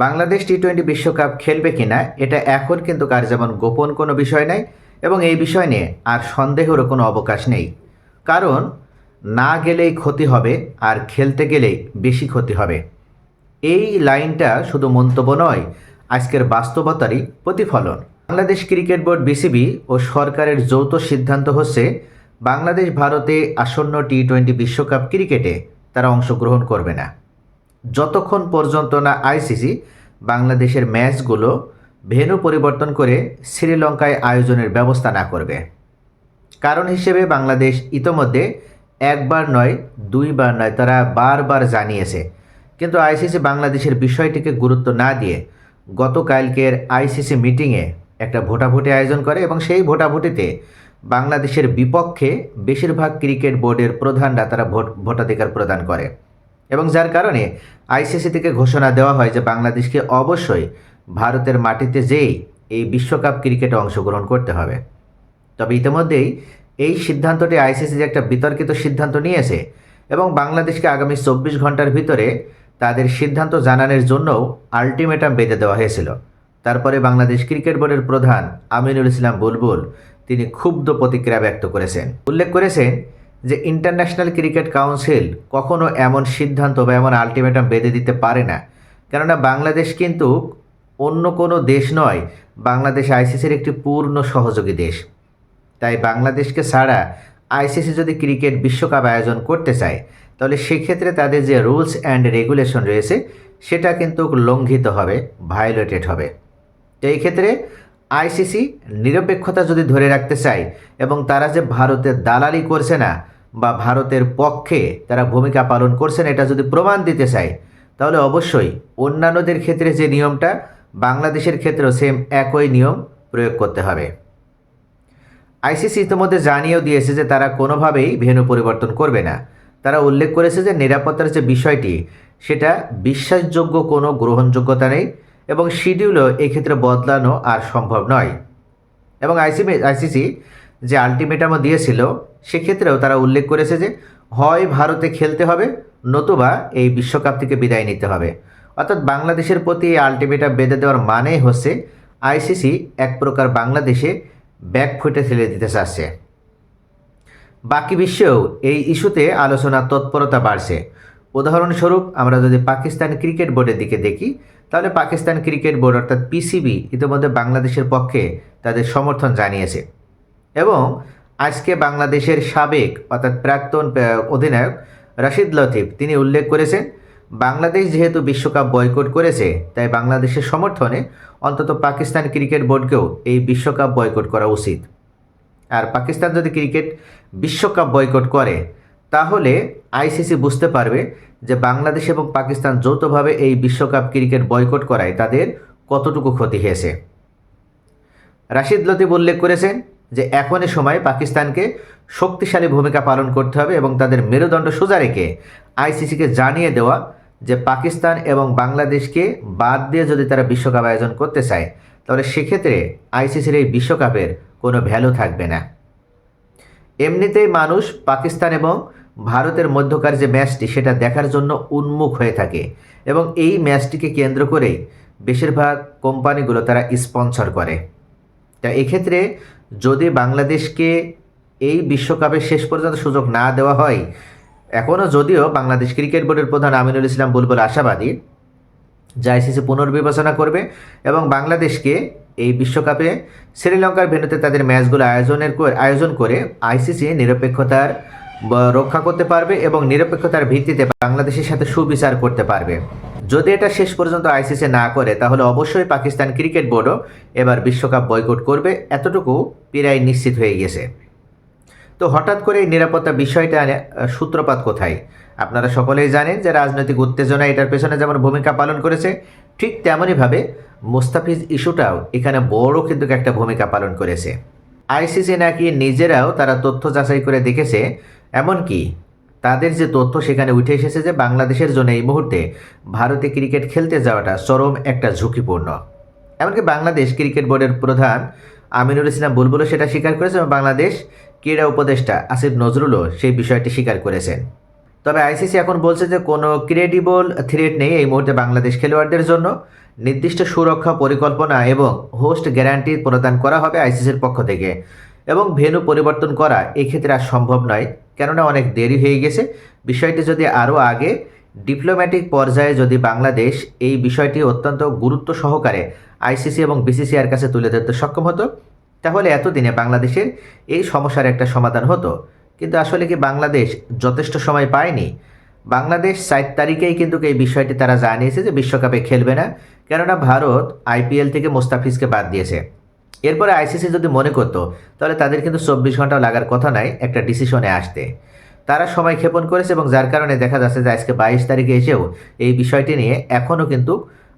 বাংলাদেশ টি-20 বিশ্বকাপ খেলবে কিনা এটা এখন কিন্তু কার যেমন গোপন কোনো বিষয় নাই এবং এই বিষয় নিয়ে আর সন্দেহেরও কোনো অবকাশ নেই। কারণ না গেলেই ক্ষতি হবে আর খেলতে গেলেই বেশি ক্ষতি হবে। এই লাইনটা শুধু মন্তব্য নয়, আজকের বাস্তবতারই প্রতিফলন। বাংলাদেশ ক্রিকেট বোর্ড বিসিবি ও সরকারের যৌথ সিদ্ধান্ত হচ্ছে বাংলাদেশ ভারতে আসন্ন টি-20 বিশ্বকাপ ক্রিকেটে তারা অংশগ্রহণ করবে না যতক্ষণ পর্যন্ত না আইসিসি বাংলাদেশের ম্যাচগুলো ভেন্যু পরিবর্তন করে শ্রীলঙ্কায় আয়োজনের ব্যবস্থা না করবে। কারণ হিসেবে বাংলাদেশ ইতোমধ্যে একবার নয় দুইবার নয়, তারা বারবার জানিয়েছে, কিন্তু আইসিসি বাংলাদেশের বিষয়টিকে গুরুত্ব না দিয়ে গতকালকের আইসিসি মিটিংয়ে একটা ভোটাভুটি আয়োজন করে এবং সেই ভোটাভুটিতে বাংলাদেশের বিপক্ষে বেশিরভাগ ক্রিকেট বোর্ডের প্রধানরা তারা ভোটাধিকার প্রদান করে এবং যার কারণে আইসিসি থেকে ঘোষণা দেওয়া হয় যে বাংলাদেশকে অবশ্যই ভারতের মাটিতে যেই এই বিশ্বকাপ ক্রিকেটে অংশগ্রহণ করতে হবে। তবে ইতিমধ্যেই এই সিদ্ধান্তটি আইসিসি যে একটা বিতর্কিত সিদ্ধান্ত নিয়েছে এবং বাংলাদেশকে আগামী 24 ঘন্টার ভিতরে তাদের সিদ্ধান্ত জানানোর জন্যও আলটিমেটাম বেঁধে দেওয়া হয়েছিল। তারপরে বাংলাদেশ ক্রিকেট বোর্ডের প্রধান আমিনুল ইসলাম বুলবুল তিনি ক্ষুব্ধ প্রতিক্রিয়া ব্যক্ত করেছেন। উল্লেখ করেছেন যে ইন্টারন্যাশনাল ক্রিকেট কাউন্সিল কখনো এমন সিদ্ধান্ত বা এমন আলটিমেটাম বেঁধে দিতে পারে না, কেননা বাংলাদেশ কিন্তু অন্য কোনো দেশ নয়, বাংলাদেশ আইসিসির একটি পূর্ণ সহযোগী দেশ। তাই বাংলাদেশকে ছাড়া আইসিসি যদি ক্রিকেট বিশ্বকাপ আয়োজন করতে চায় তাহলে সেক্ষেত্রে তাদের যে রুলস অ্যান্ড রেগুলেশন রয়েছে সেটা কিন্তু লঙ্ঘিত হবে, ভায়োলেটেড হবে। তো এই ক্ষেত্রে আইসিসি নিরপেক্ষতা যদি ধরে রাখতে চায় এবং তারা যে ভারতের দালালি করছে না বা ভারতের পক্ষে তারা ভূমিকা পালন করছে না এটা যদি প্রমাণ দিতে চায় তাহলে অবশ্যই অন্যান্যদের ক্ষেত্রে যে নিয়মটা বাংলাদেশের ক্ষেত্রেও সেম একই নিয়ম প্রয়োগ করতে হবে। আইসিসি ইতিমধ্যে জানিয়েও দিয়েছে যে তারা কোনোভাবেই ভেন্যু পরিবর্তন করবে না। তারা উল্লেখ করেছে যে নিরাপত্তার যে বিষয়টি সেটা বিশ্বাসযোগ্য কোনো গ্রহণযোগ্যতা নেই এবং শিডিউলও এক্ষেত্রে বদলানো আর সম্ভব নয়। এবং আইসিসি যে আলটিমেটামও দিয়েছিল সেক্ষেত্রেও তারা উল্লেখ করেছে যে হয় ভারতে খেলতে হবে নতুবা এই বিশ্বকাপ থেকে বিদায় নিতে হবে। অর্থাৎ বাংলাদেশের প্রতি এই আলটিমেটাম বেঁধে দেওয়ার মানেই হচ্ছে আইসিসি এক প্রকার বাংলাদেশে ব্যাকফুটে ঠেলে দিতে চাচ্ছে। বাকি বিশ্বেও এই ইস্যুতে আলোচনার তৎপরতা বাড়ছে। উদাহরণস্বরূপ আমরা যদি পাকিস্তান ক্রিকেট বোর্ডের দিকে দেখি তাহলে পাকিস্তান ক্রিকেট বোর্ড অর্থাৎ পিসিবি ইতিমধ্যে বাংলাদেশের পক্ষে তাদের সমর্থন জানিয়েছে এবং আজকে বাংলাদেশের সাবেক অর্থাৎ প্রাক্তন অধিনায়ক রাশিদ লতিফ তিনি উল্লেখ করেছেন বাংলাদেশ যেহেতু বিশ্বকাপ বয়কট করেছে তাই বাংলাদেশের সমর্থনে অন্তত পাকিস্তান ক্রিকেট বোর্ডকেও এই বিশ্বকাপ বয়কট করা উচিত। আর পাকিস্তান যদি ক্রিকেট বিশ্বকাপ বয়কট করে তাহলে আইসিসি বুঝতে পারবে যে বাংলাদেশ এবং পাকিস্তান যৌথভাবে এই বিশ্বকাপ ক্রিকেট বয়কট করায় তাদের কতটুকু ক্ষতি হয়েছে। রাশিদ লতিফ উল্লেখ করেছেন যে এখনই সময় পাকিস্তানকে শক্তিশালী ভূমিকা পালন করতে হবে এবং তাদের মেরুদণ্ড সোজা রেখে আইসিসিকে জানিয়ে দেওয়া যে পাকিস্তান এবং বাংলাদেশকে বাদ দিয়ে যদি তারা বিশ্বকাপ আয়োজন করতে চায় তাহলে সেক্ষেত্রে আইসিসির এই বিশ্বকাপের কোনো ভ্যালু থাকবে না। এমনিতেই মানুষ পাকিস্তান এবং ভারতের মধ্যকার যে ম্যাচটি সেটা দেখার জন্য উন্মুখ হয়ে থাকে এবং এই ম্যাচটিকে কেন্দ্র করেই বেশিরভাগ কোম্পানিগুলো তারা স্পন্সর করে। তা এক্ষেত্রে যদি বাংলাদেশকে এই বিশ্বকাপের শেষ পর্যন্ত সুযোগ না দেওয়া হয়, এখনও যদিও বাংলাদেশ ক্রিকেট বোর্ডের প্রধান আমিনুল ইসলাম বুলবুল আশাবাদী যে আইসিসি পুনর্বিবেচনা করবে এবং বাংলাদেশকে এই বিশ্বকাপে শ্রীলঙ্কার ভেন্যুতে তাদের ম্যাচগুলো আয়োজন করে আইসিসি নিরপেক্ষতার রক্ষা করতে পারবে এবং নিরপেক্ষতার ভিত্তিতে বাংলাদেশের সাথে সুবিচার করতে পারবে। যদি এটা শেষ পর্যন্ত আইসিসি না করে তাহলে অবশ্যই পাকিস্তান ক্রিকেট বোর্ডও এবার বিশ্বকাপ বয়কট করবে, এতটুকু প্রায় নিশ্চিত হয়ে গেছে। তো হঠাৎ করে এই নিরাপত্তা বিষয়টা সূত্রপাত কোথায়? আপনারা সকলেই জানেন যে রাজনৈতিক উত্তেজনা এটার পেছনে যেমন ভূমিকা পালন করেছে ঠিক তেমনইভাবে মুস্তাফিজ ইস্যুটাও এখানে বড় কিন্তু একটা ভূমিকা পালন করেছে। আইসিসি নাকি নিজেরাও তারা তথ্য যাচাই করে দেখেছে, এমনকি তাদের যে তথ্য সেখানে উঠে এসেছে যে বাংলাদেশের জন্য এই মুহূর্তে ভারতে ক্রিকেট খেলতে যাওয়াটা চরম একটা ঝুঁকিপূর্ণ। এমনকি বাংলাদেশ ক্রিকেট বোর্ডের প্রধান আমিনুল ইসলাম বুলবুলও সেটা স্বীকার করেছেন এবং বাংলাদেশ ক্রীড়া উপদেষ্টা আসিফ নজরুলও সেই বিষয়টি স্বীকার করেছেন। তবে আইসিসি এখন বলছে যে কোনো ক্রেডিবল থ্রেট নেই এই মুহূর্তে বাংলাদেশ খেলোয়াড়দের জন্য। নির্দিষ্ট সুরক্ষা পরিকল্পনা এবং হোস্ট গ্যারান্টি প্রদান করা হবে আইসিসির পক্ষ থেকে, এবং ভেন্যু পরিবর্তন করা এক্ষেত্রে আর সম্ভব নয়, কেননা অনেক দেরি হয়ে গেছে। বিষয়টি যদি আরও আগে ডিপ্লোম্যাটিক পর্যায়ে যদি বাংলাদেশ এই বিষয়টি অত্যন্ত গুরুত্ব সহকারে আইসিসি এবং বিসিসিআইয়ের কাছে তুলে ধরতে সক্ষম হতো, তাহলে এতদিনে বাংলাদেশের এই সমস্যার একটা সমাধান হতো। কিন্তু আসলে কি বাংলাদেশ যথেষ্ট সময় পায়নি? বাংলাদেশ 4 তারিখেই কিন্তু এই বিষয়টি তারা জানিয়েছে যে বিশ্বকাপে খেলবে না, কেননা ভারত আইপিএল থেকে মোস্তাফিজকে বাদ দিয়েছে। এরপরে আইসিসি যদি মনে করতো তাহলে তাদের কিন্তু 24 ঘন্টাও লাগার কথা নয় একটা ডিসিশনে আসতে। তারা সময় ক্ষেপণ করেছে এবং যার কারণে দেখা যাচ্ছে যে আজকে 22 তারিখে এসেও এই বিষয়টি নিয়ে এখনও কিন্তু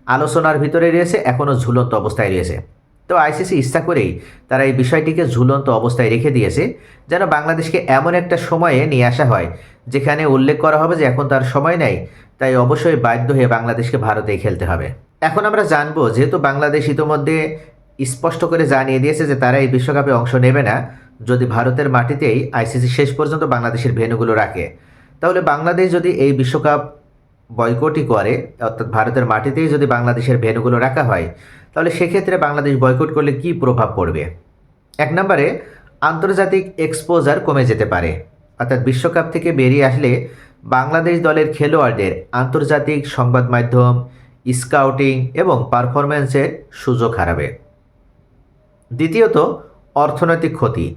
আলোচনার ভিতরে রয়েছে, এখনও ঝুলন্ত অবস্থায় রয়েছে। তো আইসিসি ইচ্ছা করেই তারা এই বিষয়টিকে ঝুলন্ত অবস্থায় রেখে দিয়েছে, যেন বাংলাদেশকে এমন একটা সময়ে নিয়ে আসা হয় যেখানে উল্লেখ করা হবে যে এখন তার সময় নেই, তাই অবশ্যই বাধ্য হয়ে বাংলাদেশকে ভারতেই খেলতে হবে। এখন আমরা জানবো, যেহেতু বাংলাদেশ ইতোমধ্যে স্পষ্ট করে জানিয়ে দিয়েছে যে তারা এই বিশ্বকাপে অংশ নেবে না যদি ভারতের মাটিতেই আইসিসি শেষ পর্যন্ত বাংলাদেশের ভেন্যুগুলো রাখে, তাহলে বাংলাদেশ যদি এই বিশ্বকাপ বয়কটই করে, অর্থাৎ ভারতের মাটিতেই যদি বাংলাদেশের ভেন্যুগুলো রাখা হয়, তাহলে সেক্ষেত্রে বাংলাদেশ বয়কট করলে কী প্রভাব পড়বে? 1 নম্বরে আন্তর্জাতিক এক্সপোজার কমে যেতে পারে, অর্থাৎ বিশ্বকাপ থেকে বেরিয়ে আসলে বাংলাদেশ দলের খেলোয়াড়দের আন্তর্জাতিক সংবাদ মাধ্যম, স্কাউটিং এবং পারফরম্যান্সের সুযোগ হারাবে। দ্বিতীয়ত, অর্থনৈতিক ক্ষতি।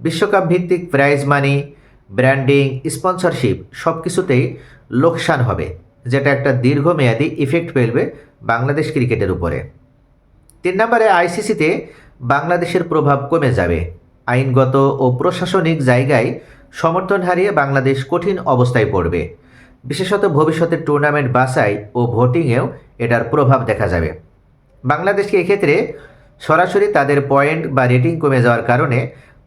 বিশ্বকাপ ভিত্তিক প্রাইজ মানি, ব্র্যান্ডিং, স্পন্সরশিপ সব কিছুতেই লোকসান হবে, যেটা একটা দীর্ঘমেয়াদী ইফেক্ট ফেলবে বাংলাদেশ ক্রিকেটের উপরে। 3 নম্বরে আইসিসিতে বাংলাদেশের প্রভাব কমে যাবে। আইনগত ও প্রশাসনিক জায়গায় সমর্থন হারিয়ে বাংলাদেশ কঠিন অবস্থায় পড়বে। বিশেষত ভবিষ্যতে টুর্নামেন্ট বাছাই ও ভোটিংয়েও এটার প্রভাব দেখা যাবে। বাংলাদেশকে এক্ষেত্রে সরাসরি তাদের পয়েন্ট বা রেটিং কমে যাওয়ার কারণে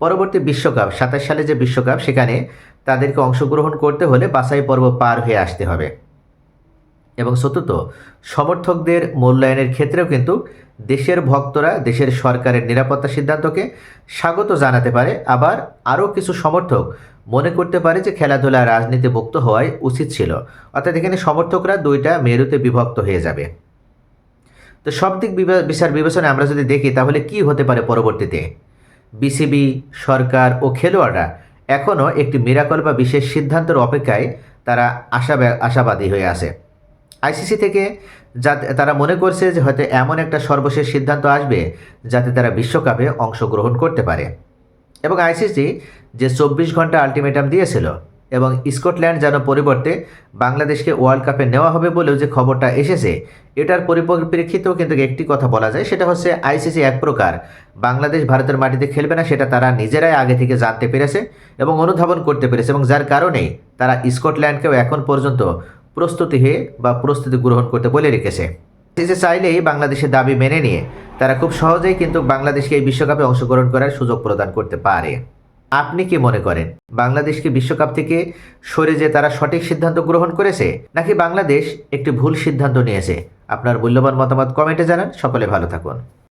পরবর্তী বিশ্বকাপ 27 সালে যে বিশ্বকাপ, সেখানে তাদেরকে অংশগ্রহণ করতে হলে বাছাই পর্ব পার হয়ে আসতে হবে। এবং চতুর্থ, সমর্থকদের মূল্যায়নের ক্ষেত্রেও কিন্তু দেশের ভক্তরা দেশের সরকারের নিরাপত্তা সিদ্ধান্তকে স্বাগত জানাতে পারে, আবার আরও কিছু সমর্থক মনে করতে পারে যে খেলাধুলা রাজনীতি মুক্ত হওয়াই উচিত ছিল, অর্থাৎ এখানে সমর্থকরা দুইটা মেরুতে বিভক্ত হয়ে যাবে। তো সব দিক বিচার বিবেচনায় আমরা যদি দেখি তাহলে কি হতে পারে পরবর্তীতে? বিসিবি, সরকার ও খেলোয়াড়রা এখনও একটি মিরাকল বা বিশেষ সিদ্ধান্তের অপেক্ষায় তারা আশাবাদী হয়ে আছে। আইসিসি থেকে যাতে তারা মনে করছে যে হয়তো এমন একটা সর্বশেষ সিদ্ধান্ত আসবে যাতে তারা বিশ্বকাপে অংশগ্রহণ করতে পারে। এবং আইসিসি যে 24 ঘন্টা আলটিমেটাম দিয়েছিল এবং স্কটল্যান্ড যেন পরিবর্তে বাংলাদেশকে ওয়ার্ল্ড কাপে নেওয়া হবে বলেও যে খবরটা এসেছে, এটার পরিপ্রেক্ষিতেও কিন্তু একটি কথা বলা যায়, সেটা হচ্ছে আইসিসি এক প্রকার বাংলাদেশ ভারতের মাটিতে খেলবে না সেটা তারা নিজেরাই আগে থেকে জানতে পেরেছে এবং অনুধাবন করতে পেরেছে, এবং যার কারণেই তারা স্কটল্যান্ডকেও এখন পর্যন্ত প্রস্তুতি গ্রহণ করতে বলে রেখেছে। আইসিসি চাইলেই বাংলাদেশের দাবি মেনে নিয়ে তারা খুব সহজেই কিন্তু বাংলাদেশকে এই বিশ্বকাপে অংশগ্রহণ করার সুযোগ প্রদান করতে পারে। আপনি কি মনে করেন, বাংলাদেশকে বিশ্বকাপ থেকে সরে যে তারা সঠিক সিদ্ধান্ত গ্রহণ করেছে, নাকি বাংলাদেশ একটি ভুল সিদ্ধান্ত নিয়েছে? আপনার মূল্যবান মতামত কমেন্টে জানান। সকলে ভালো থাকুন।